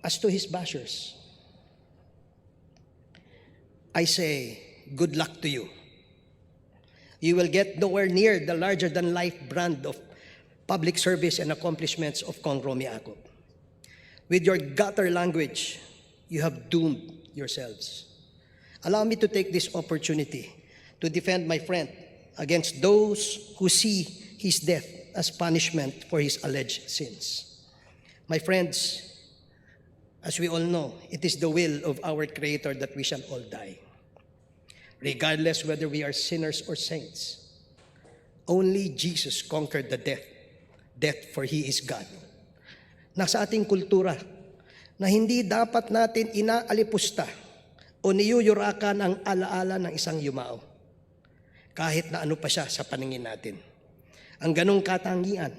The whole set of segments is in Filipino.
As to his bashers, I say, good luck to you. You will get nowhere near the larger-than-life brand of public service and accomplishments of Kong Romy Akop. With your gutter language, you have doomed yourselves. Allow me to take this opportunity to defend my friend against those who see his death as punishment for his alleged sins. My friends, as we all know, it is the will of our Creator that we shall all die. Regardless whether we are sinners or saints, only Jesus conquered the death for He is God. Nasa ating kultura na hindi dapat natin inaalipusta o niyuyurakan ang alaala ng isang yumao, kahit na ano pa siya sa paningin natin. Ang ganong katangian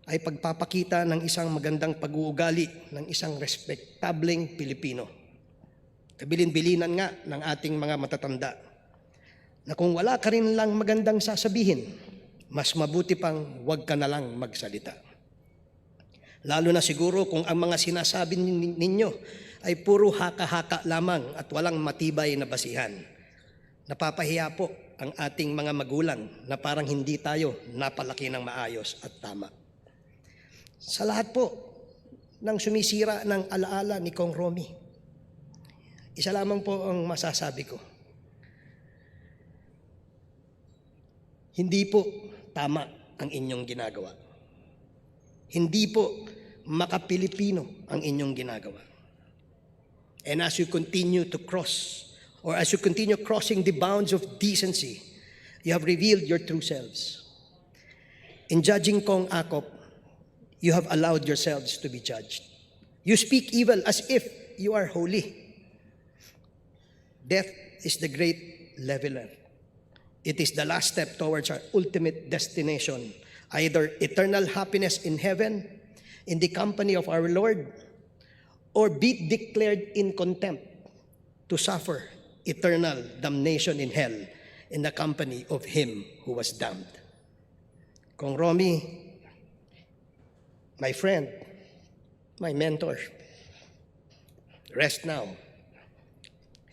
ay pagpapakita ng isang magandang pag-uugali ng isang respektableng Pilipino. Kabilin-bilinan nga ng ating mga matatanda na kung wala ka rin lang magandang sasabihin, mas mabuti pang huwag ka na lang magsalita. Lalo na siguro kung ang mga sinasabi ninyo ay puro haka-haka lamang at walang matibay na basihan. Napapahiya po ang ating mga magulang na parang hindi tayo napalaki ng maayos at tama. Sa lahat po ng sumisira ng alaala ni Kong Romy, isa lamang po ang masasabi ko. Hindi po tama ang inyong ginagawa. Hindi po maka-Pilipino ang inyong ginagawa. And as you continue to cross, or as you continue crossing the bounds of decency, you have revealed your true selves. In judging Kong Akop, you have allowed yourselves to be judged. You speak evil as if you are holy. Death is the great leveler. It is the last step towards our ultimate destination, either eternal happiness in heaven, in the company of our Lord, or be declared in contempt to suffer eternal damnation in hell in the company of him who was damned. Kong Romy, my friend, my mentor, rest now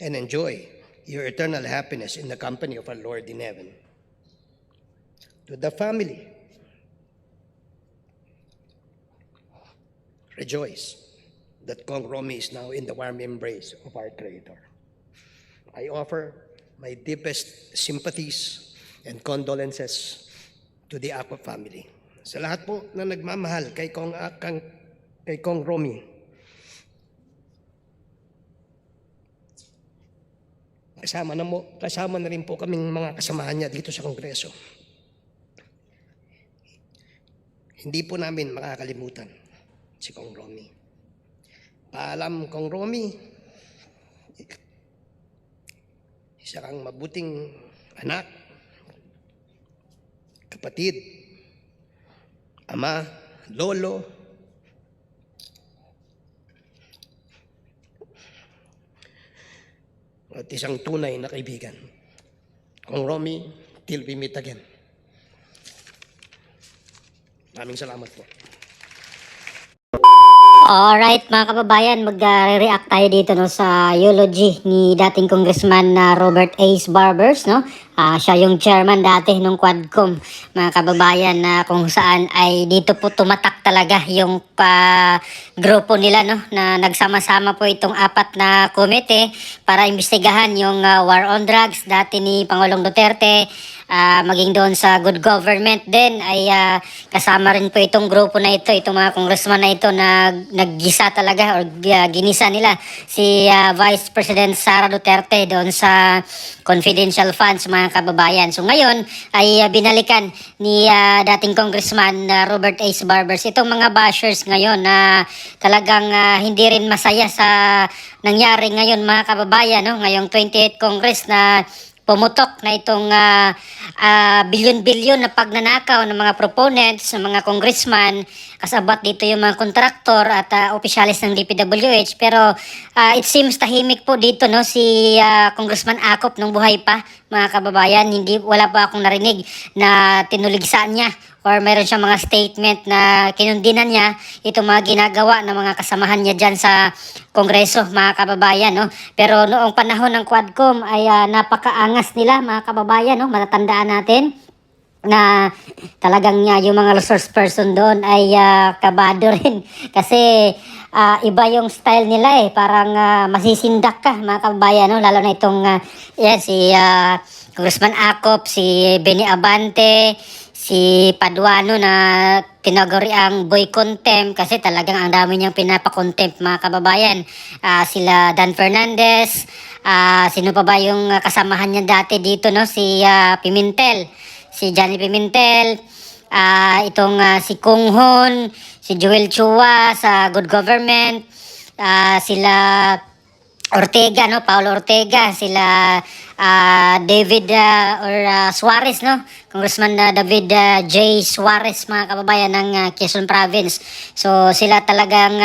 and enjoy your eternal happiness in the company of our Lord in heaven. To the family, rejoice that Kong Romy is now in the warm embrace of our Creator. I offer my deepest sympathies and condolences to the Akop family. Sa lahat po na nagmamahal kay Kong Romy, kasama na rin po kaming mga kasamahan niya dito sa Kongreso. Hindi po namin makakalimutan si Kong Romy. Paalam, Kong Romy, isa kang mabuting anak, kapatid, ama, lolo, at isang tunay na kaibigan. Kong Romy, till we meet again. Maraming salamat po. Alright mga kababayan, mag-react tayo dito no, sa eulogy ni dating Congressman Robert Ace Barbers. No? Siya yung chairman dati ng Quadcom, mga kababayan, na kung saan ay dito po tumatak talaga yung grupo nila, no? Na nagsama-sama po itong apat na komite para imbestigahan yung war on drugs dati ni Pangulong Duterte. Maging doon sa good government din ay kasama rin po itong grupo na ito, itong mga congressman na ito na naggisa talaga or ginisa nila si Vice President Sara Duterte doon sa confidential funds, mga kababayan. So ngayon ay binalikan ni dating Congressman Robert Ace Barbers itong mga bashers ngayon na talagang hindi rin masaya sa nangyari ngayon, mga kababayan, no? Ngayong 28th Congress na pumutok na itong bilyon-bilyon na pagnanakaw ng mga proponents, ng mga congressman, kasabot dito yung mga kontraktor at opisyalis ng DPWH. Pero it seems tahimik po dito, no, si Congressman Akop nung buhay pa, mga kababayan. Wala pa akong narinig na tinuligsan niya or mayroon siyang mga statement na kinundinan niya itong mga ginagawa ng mga kasamahan niya dyan sa Kongreso, mga kababayan, no? Pero noong panahon ng Quadcom ay napakaangas nila, mga kababayan, no? Matatandaan natin na talagang yung mga resource person doon ay kabado rin kasi iba yung style nila parang masisindak ka, mga kababayan, no? Lalo na itong yan si Congressman Acop, si Benny Abante, si Paduano na tinaguri ang boy contempt kasi talagang ang dami niyang pinapakontempt, mga kababayan. Sila Dan Fernandez, sino pa ba yung kasamahan niya dati dito, no? Si Pimentel, si Johnny Pimentel, si Kung Hon, si Joel Chua sa Good Government, sila Ortega, no? Paulo Ortega, sila David Suarez, no? Congressman David J. Suarez, mga kababayan ng Quezon Province. So sila talagang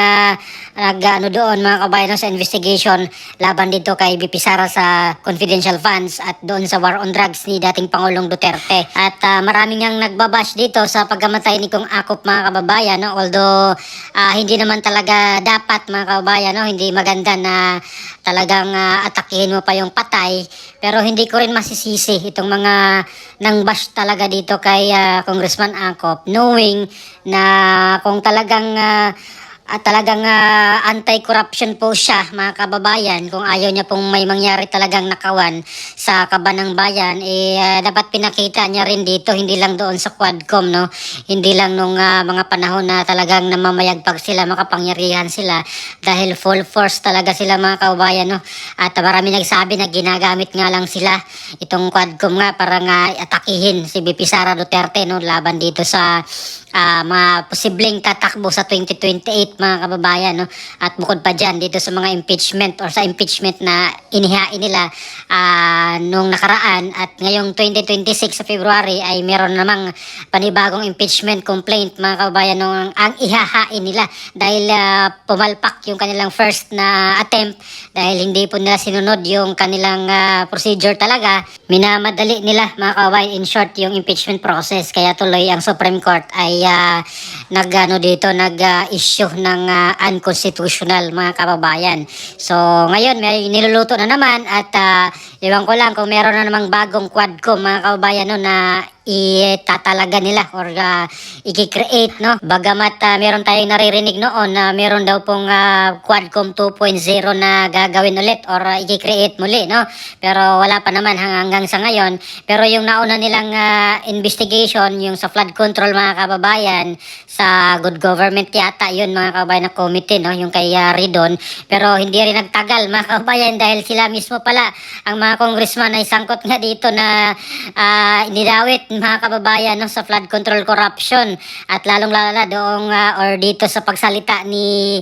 doon, mga kababayan, no, sa investigation laban dito kay BP Sara sa confidential funds at doon sa war on drugs ni dating Pangulong Duterte. At maraming ang nagbabash dito sa pagkamatay ni Kong Acop, mga kababayan, no? Although hindi naman talaga dapat, mga kababayan, no? Hindi maganda na talagang atakihin mo pa yung patay, pero hindi ko rin masisisi itong mga nang bash talaga dito kay Congressman Acop, knowing na kung talagang anti-corruption po siya, mga kababayan, kung ayaw niya pong may mangyari talagang nakawan sa kaban ng bayan, dapat pinakita niya rin dito, hindi lang doon sa Quadcom, no? Hindi lang nung mga panahon na talagang namamayagpag sila, makapangyarihan sila, dahil full force talaga sila, mga kababayan, no? At marami nagsabi na ginagamit nga lang sila itong Quadcom nga para nga atakihin si BP Sara Duterte, no? Laban dito sa mga posibleng tatakbo sa 2028, mga kababayan, no? At bukod pa dyan dito sa mga impeachment or sa impeachment na inihain nila nung nakaraan, at ngayong 2026 sa February ay meron namang panibagong impeachment complaint, mga kababayan, nung ang ihahain nila dahil pumalpak yung kanilang first na attempt dahil hindi po nila sinunod yung kanilang procedure talaga. Minamadali nila, mga kababayan, in short, yung impeachment process, kaya tuloy ang Supreme Court ay nag-issue ng unconstitutional, mga kababayan. So ngayon may niluluto na naman at iwan ko lang kung meron na namang bagong Quadcom, mga kababayan, no, na itatalaga nila or i-create, no? Bagamat meron tayong naririnig noon na meron daw pong Quadcom 2.0 na gagawin ulit or i-create muli, no? Pero wala pa naman hanggang sa ngayon. Pero yung nauna nilang investigation, yung sa flood control, mga kababayan, sa Good Government yata yun, mga kababayan, na committee, no? Yung kay Ridon. Pero hindi rin nagtagal, mga kababayan, dahil sila mismo pala ang mga congressman ay sangkot nga dito na inidawit, mga kababayan, no, sa flood control corruption, at lalong-lalo na doong or dito sa pagsalita ni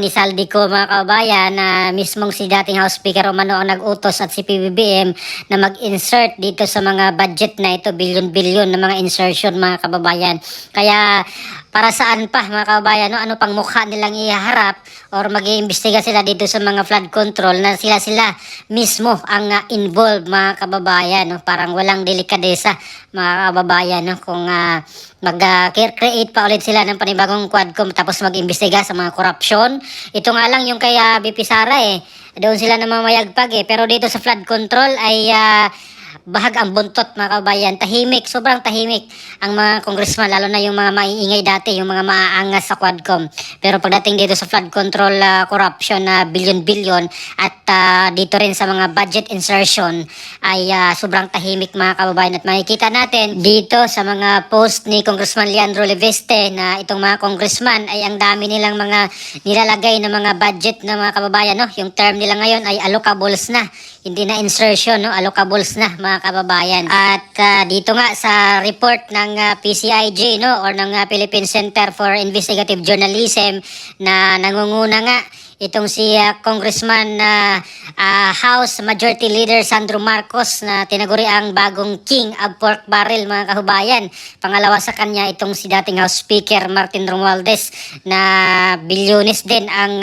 Saldico, mga kababayan, na mismong si dating House Speaker Romano ang nag-utos at si PBBM na mag-insert dito sa mga budget na ito, bilyon-bilyon na mga insertion, mga kababayan. Kaya para saan pa, mga kababayan, no? Ano pang mukha nilang iharap or mag-iimbestiga sila dito sa mga flood control na sila mismo ang involved, mga kababayan, no? Parang walang delikadesa, mga kababayan, no? Kung mag-create pa ulit sila ng panibagong Quadcom tapos mag-imbestiga sa mga korupsyon. Ito nga lang yung kay BP Sara, doon sila namamayagpag, pero dito sa flood control ay bahag ang buntot, mga kababayan. Tahimik, sobrang tahimik ang mga congressman, lalo na yung mga maiingay dati, yung mga maaangas sa Quadcom. Pero pagdating dito sa flood control corruption na bilyon-bilyon at dito rin sa mga budget insertion ay sobrang tahimik, mga kababayan. At makikita natin dito sa mga post ni Congressman Leandro Leveste na itong mga congressman ay ang dami nilang mga nilalagay na mga budget na, mga kababayan, no? Yung term nila ngayon ay allocables na, hindi na insertion, no? Allocables na, mga kababayan. At dito nga sa report ng PCIJ, no, or ng Philippine Center for Investigative Journalism, na nangunguna nga itong si Congressman House Majority Leader Sandro Marcos, na tinaguri ang bagong king of pork barrel, mga kababayan. Pangalawa sa kanya itong si dating House Speaker Martin Romualdez, na bilyones din ang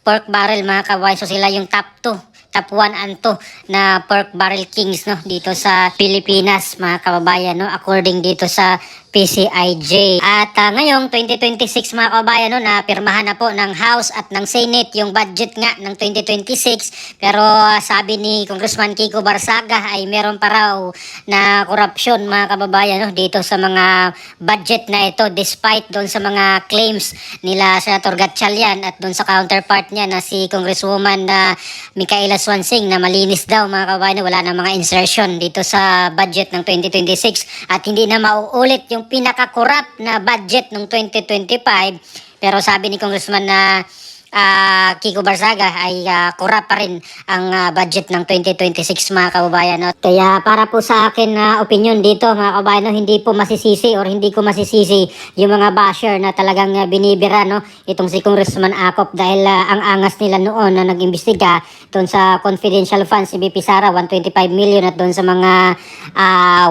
pork barrel, mga kababayan. So sila yung top 2 top 1 and 2 na pork barrel kings no dito sa Pilipinas mga kababayan no, according dito sa PCIJ. At ngayong 2026 mga kababayan no, na pirmahan na po ng House at ng Senate yung budget nga ng 2026, pero sabi ni Congressman Kiko Barsaga ay meron pa raw na korupsyon mga kababayan no, dito sa mga budget na ito, despite doon sa mga claims nila Senator Gatchalian at doon sa counterpart niya na si Congresswoman na Micaela Swansing na malinis daw mga kababayan, wala na mga insertion dito sa budget ng 2026 at hindi na mauulit yung pinaka-corrupt na budget ng 2025. Pero sabi ni Congressman na Kiko Barsaga ay corrupt pa rin ang budget ng 2026 mga kababayan. No? Kaya para po sa akin na opinion dito mga kababayan, no, hindi po masisisi or hindi ko masisisi yung mga basher na talagang binibira no, itong si Congressman Acop dahil ang angas nila noon na nag-imbestiga doon sa confidential funds si BP Sara 125 million at doon sa mga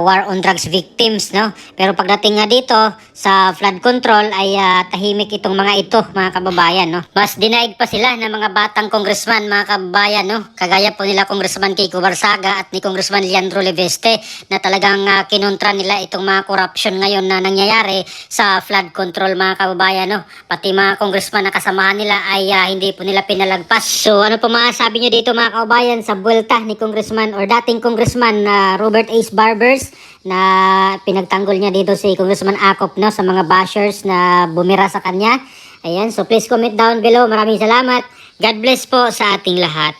war on drugs victims. No? Pero pagdating nga dito sa flood control ay tahimik itong mga ito mga kababayan. No? Mas dinaig pa sila ng mga batang congressman mga kababayan, no? Kagaya po nila Congressman Kiko Barsaga at ni Congressman Leandro Leveste na talagang kinontra nila itong mga corruption ngayon na nangyayari sa flood control mga kababayan. No? Pati mga congressman na kasamahan nila ay hindi po nila pinalagpas. So ano po masasabi nyo dito mga kababayan sa buwelta ni Congressman or dating Congressman Robert Ace Barbers na pinagtanggol niya dito si Congressman Acop no, sa mga bashers na bumira sa kanya? Ayan, so please comment down below. Maraming salamat. God bless po sa ating lahat.